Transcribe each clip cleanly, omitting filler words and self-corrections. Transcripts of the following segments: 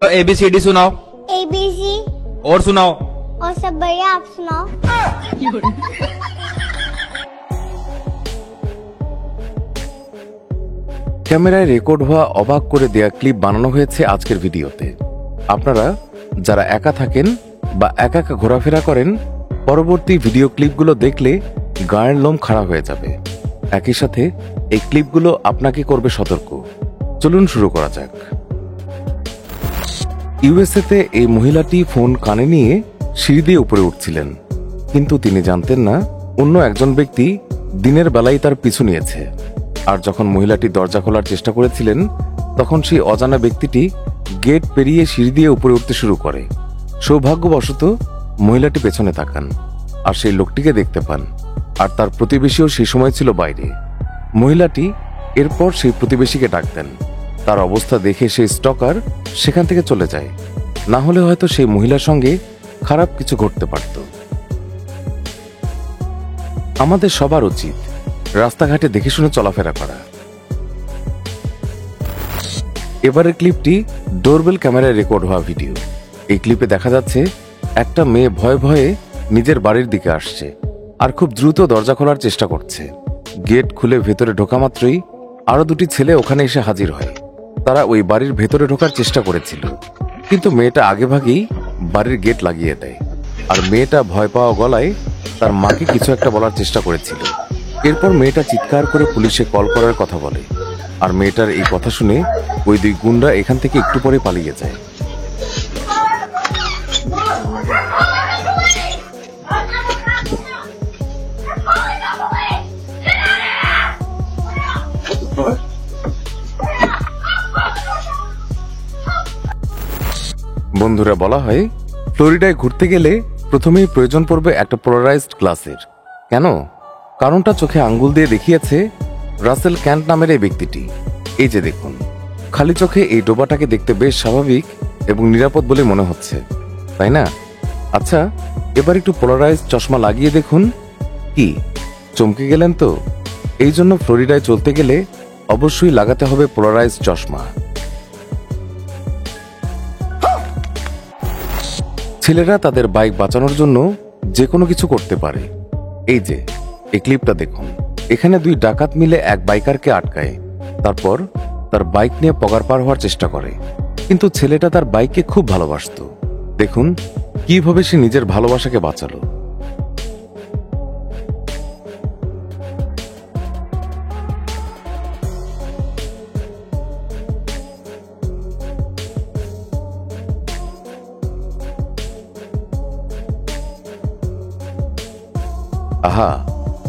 ABCD सुनाओ। ABC। और सुनाओ। और सब बढ़िया, आप सुनाओ। ক্যামেরায় রেকর্ড হওয়া অবাক করে দেয়া ক্লিপ বানানো হয়েছে আজকের ভিডিওতে। আপনারা যারা একা থাকেন বা একা একা ঘোরাফেরা করেন, পরবর্তী ভিডিও ক্লিপগুলো দেখলে গায়ের লোম খাড়া হয়ে যাবে। একই সাথে এই ক্লিপগুলো আপনাকে করবে সতর্ক। চলুন শুরু করা যাক। ইউএসএতে এই মহিলাটি ফোন কানে নিয়ে সিঁড়ি দিয়ে উপরে উঠছিলেন, কিন্তু তিনি জানতেন না অন্য একজন ব্যক্তি দিনের বেলায় তার পিছু নিয়েছে। আর যখন মহিলাটি দরজা খোলার চেষ্টা করেছিলেন, তখন সেই অজানা ব্যক্তিটি গেট পেরিয়ে সিঁড়ি দিয়ে উপরে উঠতে শুরু করে। সৌভাগ্যবশত মহিলাটি পেছনে তাকান আর সেই লোকটিকে দেখতে পান, আর তার প্রতিবেশীও সেই সময় ছিল বাইরে। মহিলাটি এরপর সেই প্রতিবেশীকে ডাক দেন। তার অবস্থা দেখে সেই স্টকার সেখান থেকে চলে যায়, না হলে হয়তো সেই মহিলার সঙ্গে খারাপ কিছু ঘটতে পারত। আমাদের সবার উচিত রাস্তাঘাটে দেখে শুনে চলাফেরা করা। এবারের ক্লিপটি ডোরবেল ক্যামেরায় রেকর্ড হওয়া ভিডিও। এই ক্লিপে দেখা যাচ্ছে একটা মেয়ে ভয়ে ভয়ে নিজের বাড়ির দিকে আসছে আর খুব দ্রুত দরজা খোলার চেষ্টা করছে। গেট খুলে ভেতরে ঢোকা মাত্রই আরো দুটি ছেলে ওখানে এসে হাজির হয়। তারা ওই বাড়ির ভেতরে ঢোকার চেষ্টা করেছিল, কিন্তু মেয়েটা আগেভাগেই বাড়ির গেট লাগিয়ে দেয়। আর মেয়েটা ভয় পাওয়া গলায় তার মাকে কিছু একটা বলার চেষ্টা করেছিল। এরপর মেয়েটা চিৎকার করে পুলিশে কল করার কথা বলে, আর মেয়েটার এই কথা শুনে ওই দুই গুন্ডা এখান থেকে একটু পরে পালিয়ে যায়। বন্ধুরা, বলা হয় ফ্লোরিডায় ঘুরতে গেলে প্রথমেই প্রয়োজন পড়বে একটা পোলারাইজড গ্লাসের। কেন? কারণটা চোখে আঙ্গুল দিয়ে দেখিয়েছে রাসেল ক্যান্ট নামের এই ব্যক্তিটি। এই যে দেখুন, খালি চোখে এই ডোবাটাকে দেখতে বেশ স্বাভাবিক এবং নিরাপদ বলে মনে হচ্ছে, তাই না? আচ্ছা, এবার একটু পোলারাইজড চশমা লাগিয়ে দেখুন। কি চমকে গেলেন তো? এই জন্য ফ্লোরিডায় চলতে গেলে অবশ্যই লাগাতে হবে পোলারাইজড চশমা। ছেলেরা তাদের বাইক বাঁচানোর জন্য যে কোনো কিছু করতে পারে। এই যে এই ক্লিপটা দেখুন, এখানে দুই ডাকাত মিলে এক বাইকারকে আটকায়, তারপর তার বাইক নিয়ে পগার পার হওয়ার চেষ্টা করে। কিন্তু ছেলেটা তার বাইককে খুব ভালোবাসতো। দেখুন কিভাবে সে নিজের ভালোবাসাকে বাঁচালো। আহা,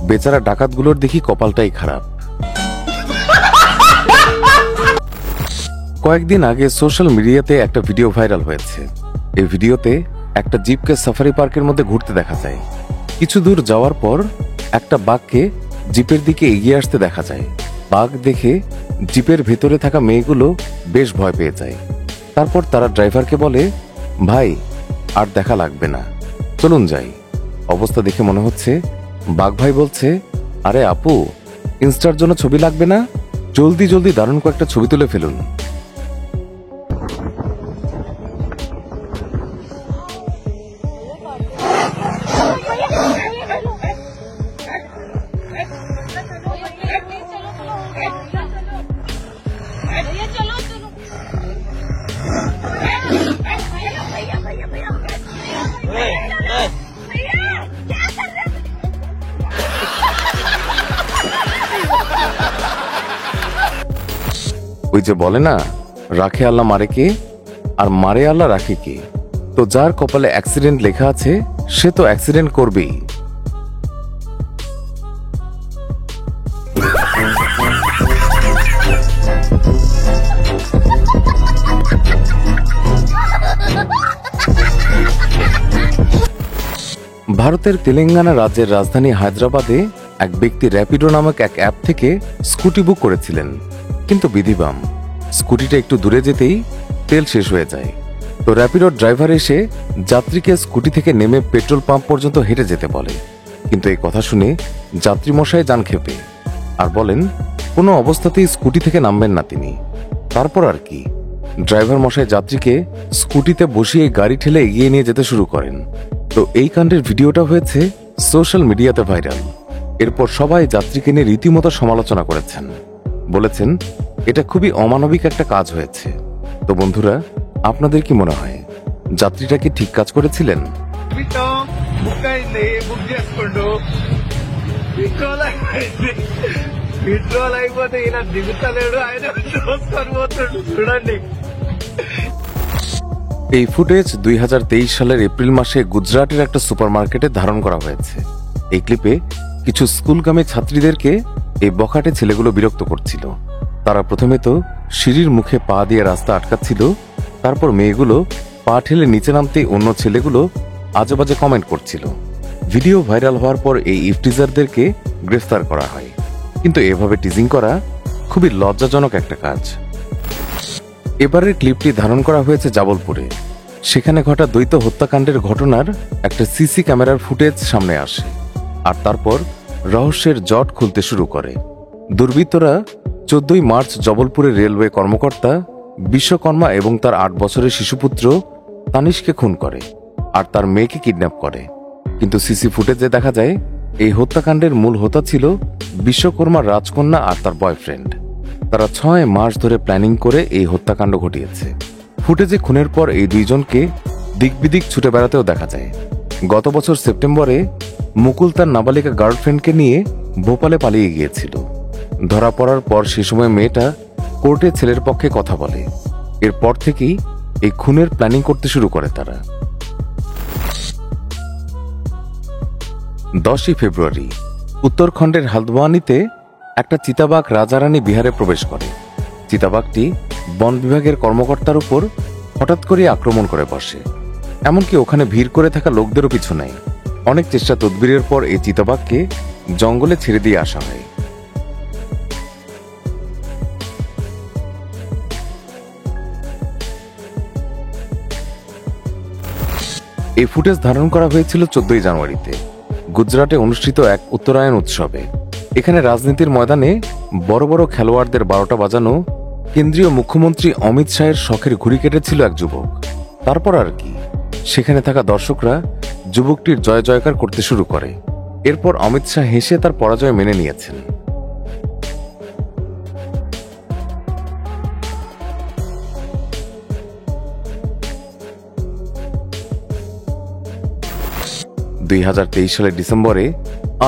বেচারা ডাকাতগুলোর দেখি কপালটাই খারাপ। কয়েকদিন আগে সোশ্যাল মিডিয়াতে একটা ভিডিও ভাইরাল হয়েছে। এই ভিডিওতে একটা জিপকে সাফারি পার্কের মধ্যে ঘুরতে দেখা যায়। কিছু দূর যাওয়ার পর একটা বাঘকে জিপের দিকে এগিয়ে আসতে দেখা যায়। বাঘ দেখে জিপের ভেতরে থাকা মেয়েগুলো বেশ ভয় পেয়ে যায়। তারপর তারা ড্রাইভারকে বলে, ভাই আর দেখা লাগবে না, চলুন যাই। অবস্থা দেখে মনে হচ্ছে বাঘ ভাই বলছে, আরে আপু, ইনস্টার জন্য ছবি লাগবে না, জলদি জলদি দারুণ কয়েকটা ছবি তুলে ফেলুন। ওই যে বলে না, রাখে আল্লাহ মারে কে, আর মারে আল্লাহ রাখে কে। তো যার কপালে অ্যাক্সিডেন্ট লেখা আছে সে তো অ্যাক্সিডেন্ট করবেই। ভারতের তেলেঙ্গানা রাজ্যের রাজধানী হায়দ্রাবাদে এক ব্যক্তি র্যাপিডো নামক এক অ্যাপ থেকে স্কুটি বুক করেছিলেন, কিন্তু বিধিবাম স্কুটিটা একটু দূরে যেতেই তেল শেষ হয়ে যায়। তো র্যাপিডোর ড্রাইভার এসে যাত্রীকে স্কুটি থেকে নেমে পেট্রোল পাম্প পর্যন্ত হেঁটে যেতে বলে। কিন্তু এই কথা শুনে যাত্রী মশাই যান ক্ষেপে আর বলেন কোনো অবস্থাতেই স্কুটি থেকে নামবেন না তিনি। তারপর আর কি, ড্রাইভার মশাই যাত্রীকে স্কুটিতে বসিয়ে গাড়ি ঠেলে এগিয়ে নিয়ে যেতে শুরু করেন। তো এই কাণ্ডের ভিডিওটা হয়েছে সোশ্যাল মিডিয়াতে ভাইরাল। এরপর সবাই যাত্রীকে নিয়ে রীতিমতো সমালোচনা করেছেন, বলেছেন এটা খুবই অমানবিক একটা কাজ হয়েছে। তো বন্ধুরা, আপনাদের কি মনে হয় যাত্রীটা কি ঠিক কাজ করেছিলেন? এই ফুটেজ 2023 সালের এপ্রিল মাসে গুজরাটের একটা সুপারমার্কেটে ধারণ করা হয়েছে। এই ক্লিপে কিছু স্কুলগামী ছাত্রীদেরকে এই বখাটে ছেলেগুলো বিরক্ত করছিল। তারা প্রথমে তো সিঁড়ির মুখে পা দিয়ে রাস্তা আটকাচ্ছিল, তারপর মেয়েগুলো পা ঠেলে নিচে নামতেই অন্য ছেলেগুলো আজেবাজে কমেন্ট করছিল। ভিডিও ভাইরাল হওয়ার পর এই ইফটিজারদেরকে গ্রেফতার করা হয়। কিন্তু এভাবে টিজিং করা খুবই লজ্জাজনক একটা কাজ। এবারের ক্লিপটি ধারণ করা হয়েছে জাবলপুরে। সেখানে ঘটা দ্বৈত হত্যাকাণ্ডের ঘটনার একটা সিসি ক্যামেরার ফুটেজ সামনে আসে, আর তারপর রহস্যের জট খুলতে শুরু করে। দুর্বৃত্তরা 14 মার্চ জবলপুরের রেলওয়ে কর্মকর্তা বিশ্বকর্মা এবং তার 8 বছরের শিশুপুত্র তানিশকে খুন করে আর তার মেয়েকে কিডন্যাপ করে। কিন্তু সিসি ফুটেজে দেখা যায় এই হত্যাকাণ্ডের মূল হোতা ছিল বিশ্বকর্মার রাজকন্যা আর তার বয়ফ্রেন্ড। তারা 6 মাস ধরে প্ল্যানিং করে এই হত্যাকাণ্ড ঘটিয়েছে। ফুটেজে খুনের পর এই দুইজনকে দিকবিদিক ছুটে বেড়াতেও দেখা যায়। গত বছর সেপ্টেম্বরে মুকুল তার নাবালিকা গার্লফ্রেন্ডকে নিয়ে ভোপালে পালিয়ে গিয়েছিল। ধরা পড়ার পর সে সময় মেয়েটা কোর্টে ছেলের পক্ষে কথা বলে। এরপর থেকেই এই খুনের প্ল্যানিং করতে শুরু করে তারা। 10 ফেব্রুয়ারি উত্তরাখণ্ডের হালদওয়ানিতে একটা চিতাবাঘ রাজারানী বিহারে প্রবেশ করে। চিতাবাঘটি বন বিভাগের কর্মকর্তার উপর হঠাৎ করে আক্রমণ করে বসে। এমনকি ওখানে ভিড় করে থাকা লোকদেরও পিছু নেয়। অনেক চেষ্টা তদবিরের পর এই চিতাবাঘকে জঙ্গলে ছেড়ে দিয়ে আসা হয়। এই ফুটেজ ধারণ করা হয়েছিল 14 জানুয়ারিতে গুজরাটে অনুষ্ঠিত এক উত্তরায়ণ উৎসবে। এখানে রাজনীতির ময়দানে বড় বড় খেলোয়াড়দের 12টা বাজানো কেন্দ্রীয় মুখ্যমন্ত্রী অমিত শাহের শখের ঘুড়ি কেটেছিল এক যুবক। তারপর আর কি, সেখানে থাকা দর্শকরা যুবকটির জয় জয়কার করতে শুরু করে। এরপর অমিত শাহ হেসে তার পরাজয় মেনে নিয়েছেন। সালের ডিসেম্বরে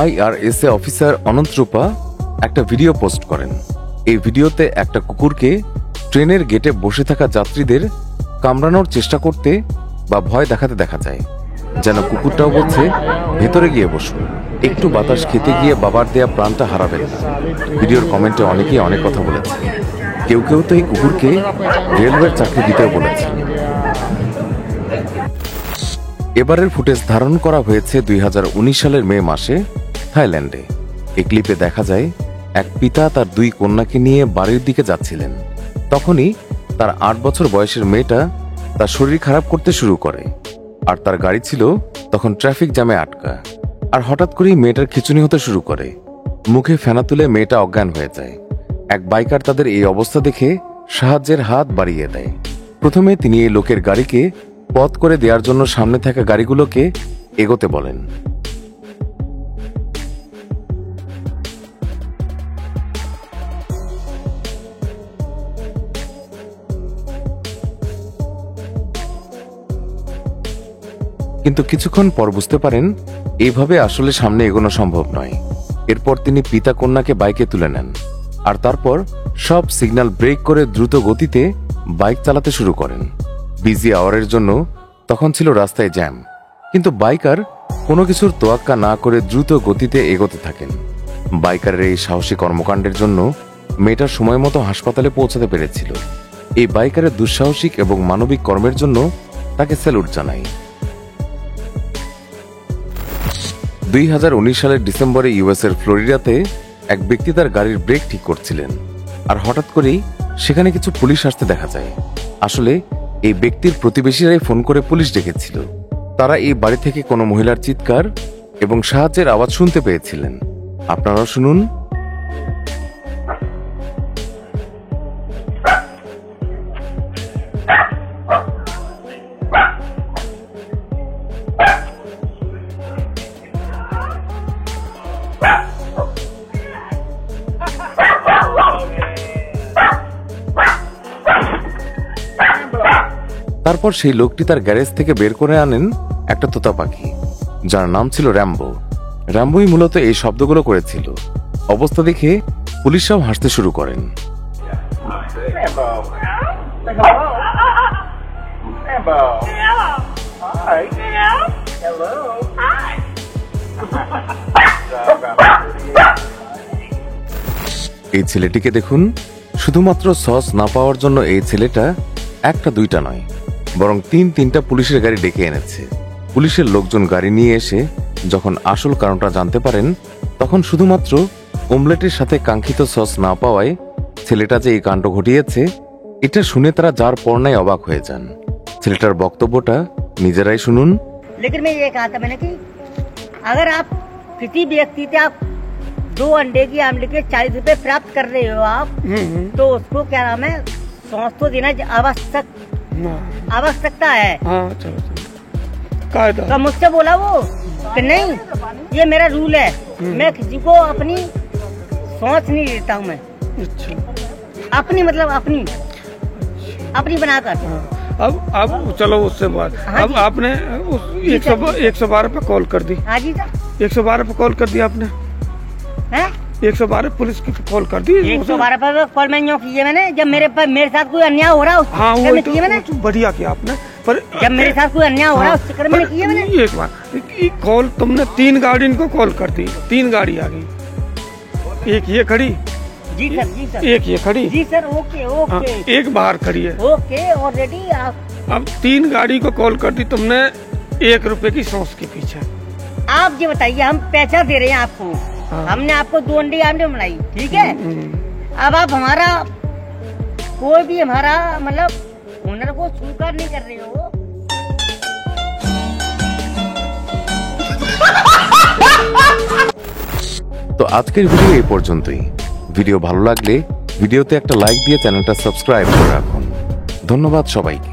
IRSA অফিসার অনন্ত রূপা একটা ভিডিও পোস্ট করেন। এই ভিডিওতে একটা কুকুরকে ট্রেনের গেটে বসে থাকা যাত্রীদের কামড়ানোর চেষ্টা করতে বা ভয় দেখাতে দেখা যায়, যেন কুকুরটাও বলছে ভেতরে গিয়ে বসুন, একটু বাতাস খেতে গিয়ে বাবার দেয়া প্রাণটা হারাবেন না। ভিডিওর কমেন্টে অনেকেই অনেক কথা বলেছে। কেউ কেউ তো এই কুকুরকে রেলওয়ের চাকরি দিতেও বলেছে। এবারের ফুটেজ ধারণ করা হয়েছে 2019 সালের মে মাসে থাইল্যান্ডে। এই ক্লিপে দেখা যায় এক পিতা তার 2 কন্যাকে নিয়ে বাড়ির দিকে যাচ্ছিলেন। তখনই তার 8 বছর বয়সের মেয়েটা তার শরীর খারাপ করতে শুরু করে, আর তার গাড়ি ছিল তখন ট্রাফিক জ্যামে আটকা। আর হঠাৎ করেই মেয়েটার খিঁচুনি হতে শুরু করে। মুখে ফেনা তুলে মেয়েটা অজ্ঞান হয়ে যায়। এক বাইকার তাদের এই অবস্থা দেখে সাহায্যের হাত বাড়িয়ে দেয়। প্রথমে তিনি এই লোকের গাড়িকে পথ করে দেওয়ার জন্য সামনে থাকা গাড়িগুলোকে এগোতে বলেন। কিন্তু কিছুক্ষণ পর বুঝতে পারেন এইভাবে আসলে সামনে এগোনো সম্ভব নয়। এরপর তিনি পিতা কন্যাকে বাইকে তুলে নেন, আর তারপর সব সিগন্যাল ব্রেক করে দ্রুত গতিতে বাইক চালাতে শুরু করেন। বিজি আওয়ারের জন্য তখন ছিল রাস্তায় জ্যাম, কিন্তু বাইকার কোনো কিছুর তোয়াক্কা না করে দ্রুত গতিতে এগোতে থাকেন। বাইকারের এই সাহসী কর্মকাণ্ডের জন্য মেয়েটার সময় মতো হাসপাতালে পৌঁছাতে পেরেছিল। এই বাইকারের দুঃসাহসিক এবং মানবিক কর্মের জন্য তাকে স্যালুট জানাই। 2019 সালের ডিসেম্বরে ইউএসের ফ্লোরিডাতে এক ব্যক্তি তার গাড়ির ব্রেক ঠিক করছিলেন, আর হঠাৎ করেই সেখানে কিছু পুলিশ আসতে দেখা যায়। আসলে এই ব্যক্তির প্রতিবেশীরাই ফোন করে পুলিশ ডেকেছিল। তারা এই বাড়ি থেকে কোনো মহিলার চিৎকার এবং সাহায্যের আওয়াজ শুনতে পেয়েছিলেন। আপনারাও শুনুন। তারপর সেই লোকটি তার গ্যারেজ থেকে বের করে আনেন একটা তোতা পাখি, যার নাম ছিল র্যাম্বো। র্যাম্বোই মূলত এই শব্দগুলো করেছিল। অবস্থা দেখে পুলিশরাও হাসতে শুরু করেন। এই ছেলেটিকে দেখুন, শুধুমাত্র সস না পাওয়ার জন্য এই ছেলেটা একটা দুইটা নয়, বরং তিনটা পুলিশের গাড়ি ডেকে এনেছে। পুলিশের লোকজন গাড়ি নিয়ে এসে যখন আসল কারণটা জানতে পারেন, তখন শুধুমাত্র অমলেটের সাথে কাঙ্ক্ষিত সস না পাওয়ায় ছেলেটা যে এই কাণ্ড ঘটিয়েছে, এটা শুনে তারা যার পর্নায় অবাক হয়ে যান। ছেলেটার বক্তব্যটা নিজেরাই শুনুন। लेकिन मैं ये कहा था मैंने कि अगर आप किसी व्यक्ति से आप 2 अंडे की आमलेट के 40 रुपए प्राप्त कर रहे हो आप, तो उसको क्या नाम है, सौंस तो देना आवश्यकता है। हाँ चलो कायदा। तो मुझसे बोला वो कि नहीं, ये मेरा रूल है, मैं किसी को अपनी सौंस नहीं देता हूँ मैं। अच्छा अपनी मतलब अपनी बनाकर। अब चलो उससे बात। हाँ अब जी। आपने उस जी सर। 112 पे कॉल कर दी। हाँ जी सर। 112 पे कॉल कर दिया आपने। हैं 112 पुलिस की कॉल कर दी। 112 पर कॉल मैंने की है मैंने, जब मेरे साथ कोई अन्याय हो रहा है उस हाँ चक्कर वो में की है मैंने। तो बढ़िया किया आपने, पर जब मेरे साथ कोई अन्याय हो रहा है उस चक्कर में की है मैंने। एक बार कॉल तुमने 3 गाड़ी इनको कॉल कर दी, 3 गाड़ी आ गई, एक ये खड़ी, जी सर जी सर एक ये खड़ी, जी सर। ओके हाँ, ओके एक बाहर खड़ी है। ओके ऑलरेडी आप अब 3 गाड़ी को कॉल कर दी तुमने 1 रुपए की सॉस के पीछे। ये बताइए, हम पैसा दे रहे हैं आपको, हाँ। हमने आपको 2 अंडे आमलेट बनाई, ठीक है। अब आप हमारा कोई भी हमारा मतलब हुनर को स्वीकार नहीं कर रहे हो। তো আজকের ভিডিও এই পর্যন্তই। ভিডিও ভালো লাগলে ভিডিওতে একটা লাইক দিয়ে চ্যানেলটা সাবস্ক্রাইব করে রাখুন। ধন্যবাদ সবাইকে।